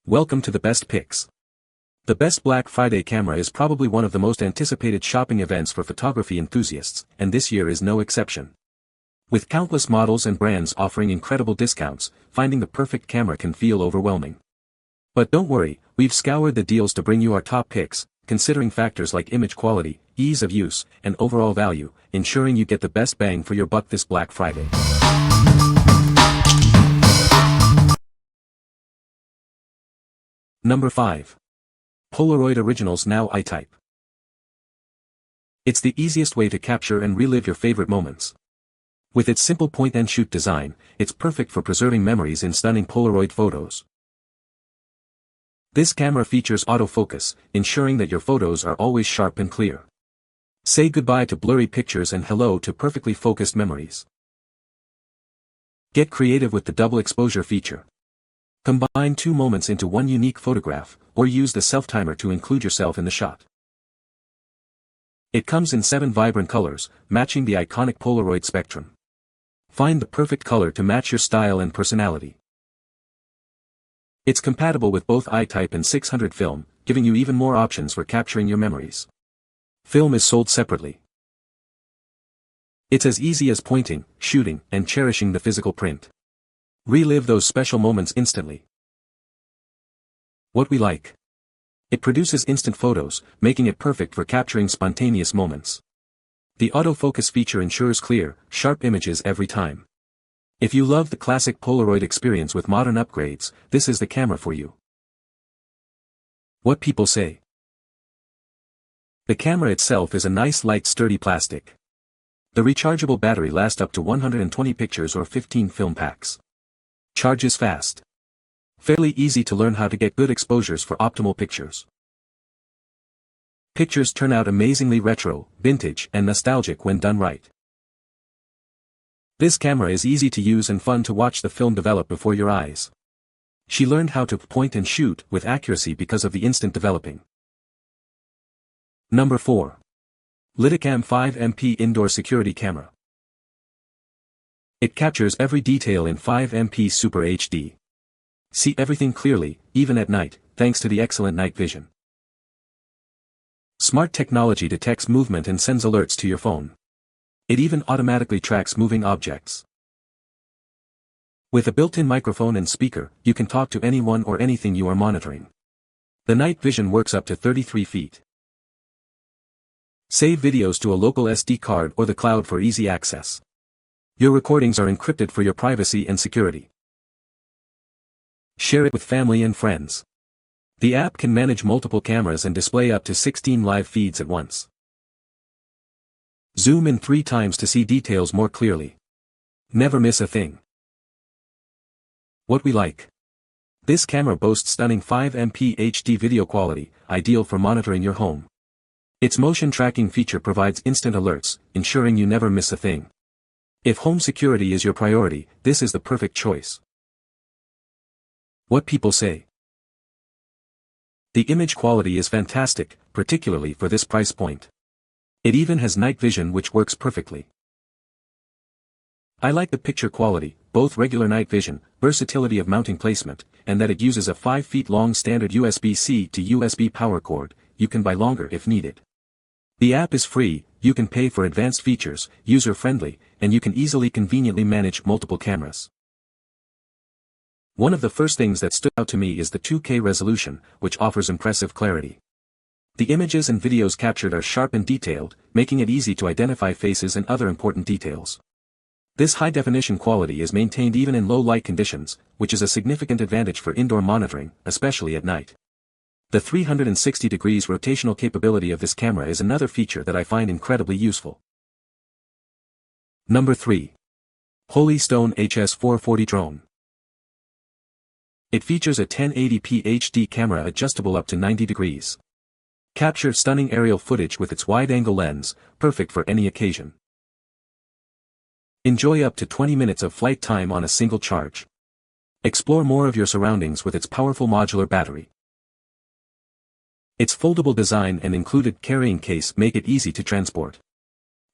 Welcome to the Best Picks. The Best Black Friday Camera is probably one of the most anticipated shopping events for photography enthusiasts, and this year is no exception. With countless models and brands offering incredible discounts, finding the perfect camera can feel overwhelming. But don't worry, we've scoured the deals to bring you our top picks, considering factors like image quality, ease of use, and overall value, ensuring you get the best bang for your buck this Black Friday. Number 5. Polaroid Originals Now I-Type. It's the easiest way to capture and relive your favorite moments. With its simple point-and-shoot design, it's perfect for preserving memories in stunning Polaroid photos. This camera features autofocus, ensuring that your photos are always sharp and clear. Say goodbye to blurry pictures and hello to perfectly focused memories. Get creative with the double exposure feature. Combine two moments into one unique photograph, or use the self-timer to include yourself in the shot. It comes in 7 vibrant colors, matching the iconic Polaroid spectrum. Find the perfect color to match your style and personality. It's compatible with both I-Type and 600 film, giving you even more options for capturing your memories. Film is sold separately. It's as easy as pointing, shooting, and cherishing the physical print. Relive those special moments instantly. What we like. It produces instant photos, making it perfect for capturing spontaneous moments. The autofocus feature ensures clear, sharp images every time. If you love the classic Polaroid experience with modern upgrades, this is the camera for you. What people say. The camera itself is a nice light sturdy plastic. The rechargeable battery lasts up to 120 pictures or 15 film packs. Charges fast. Fairly easy to learn how to get good exposures for optimal pictures. Pictures turn out amazingly retro, vintage, and nostalgic when done right. This camera is easy to use and fun to watch the film develop before your eyes. She learned how to point and shoot with accuracy because of the instant developing. Number 4. Litokam 5MP Indoor Security Camera. It captures every detail in 5MP Super HD. See everything clearly, even at night, thanks to the excellent night vision. Smart technology detects movement and sends alerts to your phone. It even automatically tracks moving objects. With a built-in microphone and speaker, you can talk to anyone or anything you are monitoring. The night vision works up to 33 feet. Save videos to a local SD card or the cloud for easy access. Your recordings are encrypted for your privacy and security. Share it with family and friends. The app can manage multiple cameras and display up to 16 live feeds at once. Zoom in 3 times to see details more clearly. Never miss a thing. What we like. This camera boasts stunning 5MP HD video quality, ideal for monitoring your home. Its motion tracking feature provides instant alerts, ensuring you never miss a thing. If home security is your priority, this is the perfect choice. What people say. The image quality is fantastic, particularly for this price point. It even has night vision which works perfectly. I like the picture quality, both regular night vision, versatility of mounting placement, and that it uses a 5 feet long standard USB-C to USB power cord. You can buy longer if needed. The app is free, you can pay for advanced features, user-friendly, and you can easily conveniently manage multiple cameras. One of the first things that stood out to me is the 2K resolution, which offers impressive clarity. The images and videos captured are sharp and detailed, making it easy to identify faces and other important details. This high-definition quality is maintained even in low light conditions, which is a significant advantage for indoor monitoring, especially at night. The 360 degrees rotational capability of this camera is another feature that I find incredibly useful. Number 3. Holy Stone HS440 Drone. It features a 1080p HD camera adjustable up to 90 degrees. Capture stunning aerial footage with its wide-angle lens, perfect for any occasion. Enjoy up to 20 minutes of flight time on a single charge. Explore more of your surroundings with its powerful modular battery. Its foldable design and included carrying case make it easy to transport.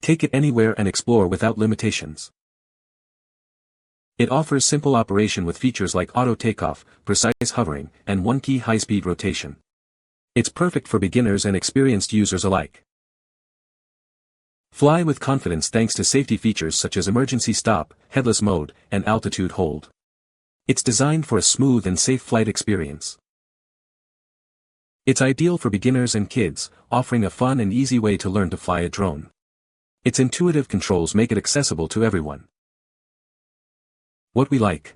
Take it anywhere and explore without limitations. It offers simple operation with features like auto takeoff, precise hovering, and one-key high-speed rotation. It's perfect for beginners and experienced users alike. Fly with confidence thanks to safety features such as emergency stop, headless mode, and altitude hold. It's designed for a smooth and safe flight experience. It's ideal for beginners and kids, offering a fun and easy way to learn to fly a drone. Its intuitive controls make it accessible to everyone. What we like.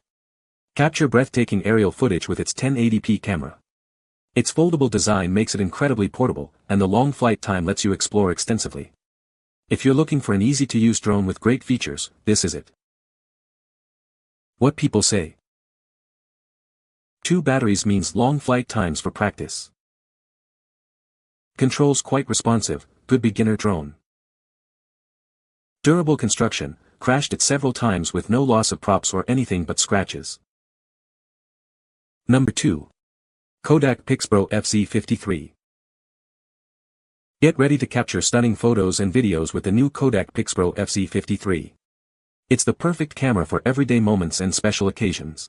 Capture breathtaking aerial footage with its 1080p camera. Its foldable design makes it incredibly portable, and the long flight time lets you explore extensively. If you're looking for an easy-to-use drone with great features, this is it. What people say. 2 batteries means long flight times for practice. Controls quite responsive, good beginner drone. Durable construction, crashed it several times with no loss of props or anything but scratches. Number 2. Kodak PIXPRO FZ53. Get ready to capture stunning photos and videos with the new Kodak PIXPRO FZ53. It's the perfect camera for everyday moments and special occasions.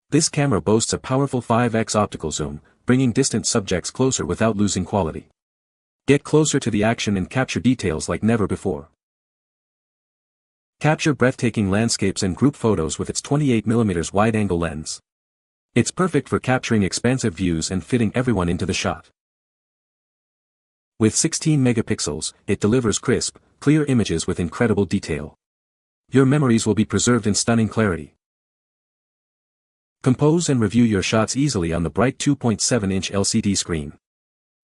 This camera boasts a powerful 5x optical zoom, bringing distant subjects closer without losing quality. Get closer to the action and capture details like never before. Capture breathtaking landscapes and group photos with its 28mm wide-angle lens. It's perfect for capturing expansive views and fitting everyone into the shot. With 16 megapixels, it delivers crisp, clear images with incredible detail. Your memories will be preserved in stunning clarity. Compose and review your shots easily on the bright 2.7-inch LCD screen.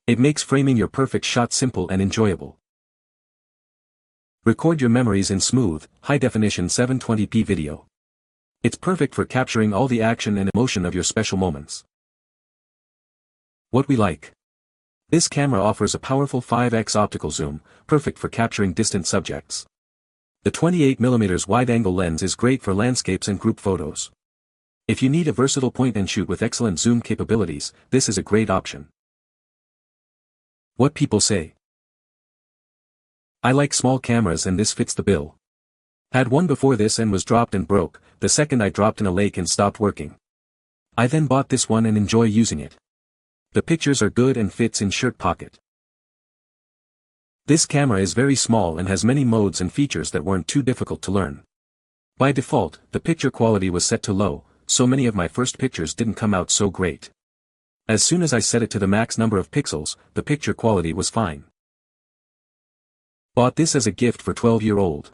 It makes framing your perfect shot simple and enjoyable. Record your memories in smooth, high-definition 720p video. It's perfect for capturing all the action and emotion of your special moments. What we like. This camera offers a powerful 5x optical zoom, perfect for capturing distant subjects. The 28mm wide-angle lens is great for landscapes and group photos. If you need a versatile point-and-shoot with excellent zoom capabilities, this is a great option. What people say. I like small cameras and this fits the bill. Had one before this and was dropped and broke, the second I dropped in a lake and stopped working. I then bought this one and enjoy using it. The pictures are good and fits in shirt pocket. This camera is very small and has many modes and features that weren't too difficult to learn. By default, the picture quality was set to low, so many of my first pictures didn't come out so great. As soon as I set it to the max number of pixels, the picture quality was fine. Bought this as a gift for 12-year-old.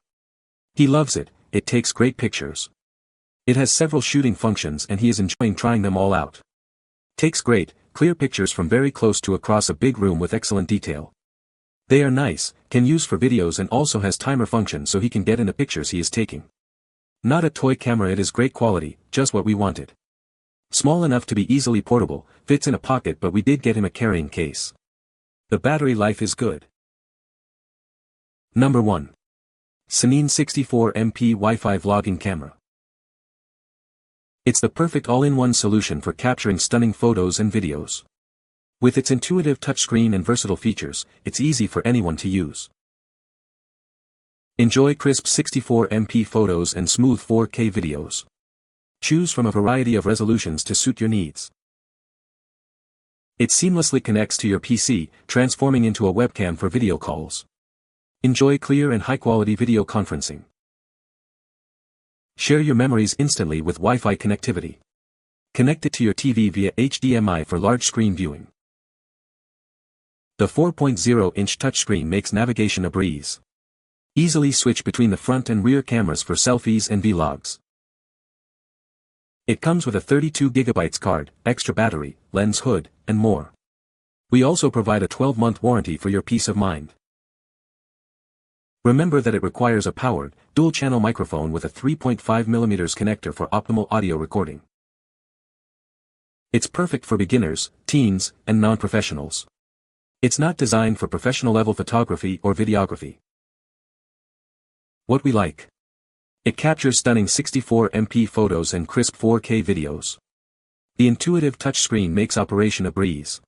He loves it, it takes great pictures. It has several shooting functions and he is enjoying trying them all out. Takes great, clear pictures from very close to across a big room with excellent detail. They are nice, can use for videos and also has timer function so he can get in the pictures he is taking. Not a toy camera, it is great quality, just what we wanted. Small enough to be easily portable, fits in a pocket, but we did get him a carrying case. The battery life is good. Number 1. Saneen 64MP Wi-Fi vlogging camera. It's the perfect all-in-one solution for capturing stunning photos and videos. With its intuitive touchscreen and versatile features, it's easy for anyone to use. Enjoy crisp 64MP photos and smooth 4K videos. Choose from a variety of resolutions to suit your needs. It seamlessly connects to your PC, transforming into a webcam for video calls. Enjoy clear and high-quality video conferencing. Share your memories instantly with Wi-Fi connectivity. Connect it to your TV via HDMI for large screen viewing. The 4.0-inch touchscreen makes navigation a breeze. Easily switch between the front and rear cameras for selfies and vlogs. It comes with a 32GB card, extra battery, lens hood, and more. We also provide a 12-month warranty for your peace of mind. Remember that it requires a powered, dual-channel microphone with a 3.5mm connector for optimal audio recording. It's perfect for beginners, teens, and non-professionals. It's not designed for professional-level photography or videography. What we like. It captures stunning 64MP photos and crisp 4K videos. The intuitive touchscreen makes operation a breeze.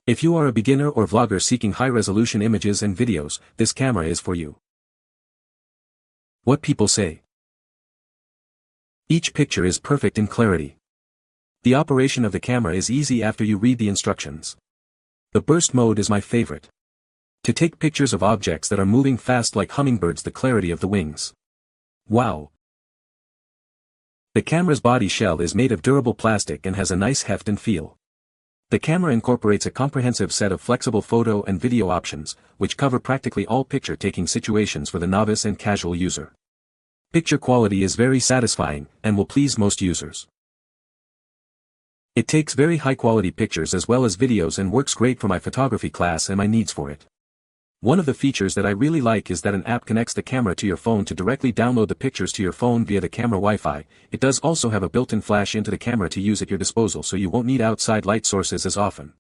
If you are a beginner or vlogger seeking high-resolution images and videos, this camera is for you. What people say. Each picture is perfect in clarity. The operation of the camera is easy after you read the instructions. The burst mode is my favorite. To take pictures of objects that are moving fast like hummingbirds, the clarity of the wings. Wow! The camera's body shell is made of durable plastic and has a nice heft and feel. The camera incorporates a comprehensive set of flexible photo and video options, which cover practically all picture-taking situations for the novice and casual user. Picture quality is very satisfying, and will please most users. It takes very high-quality pictures as well as videos and works great for my photography class and my needs for it. One of the features that I really like is that an app connects the camera to your phone to directly download the pictures to your phone via the camera Wi-Fi. It does also have a built-in flash into the camera to use at your disposal, so you won't need outside light sources as often.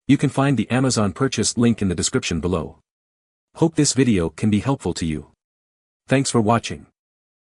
You can find the Amazon purchase link in the description below. Hope this video can be helpful to you. Thanks for watching.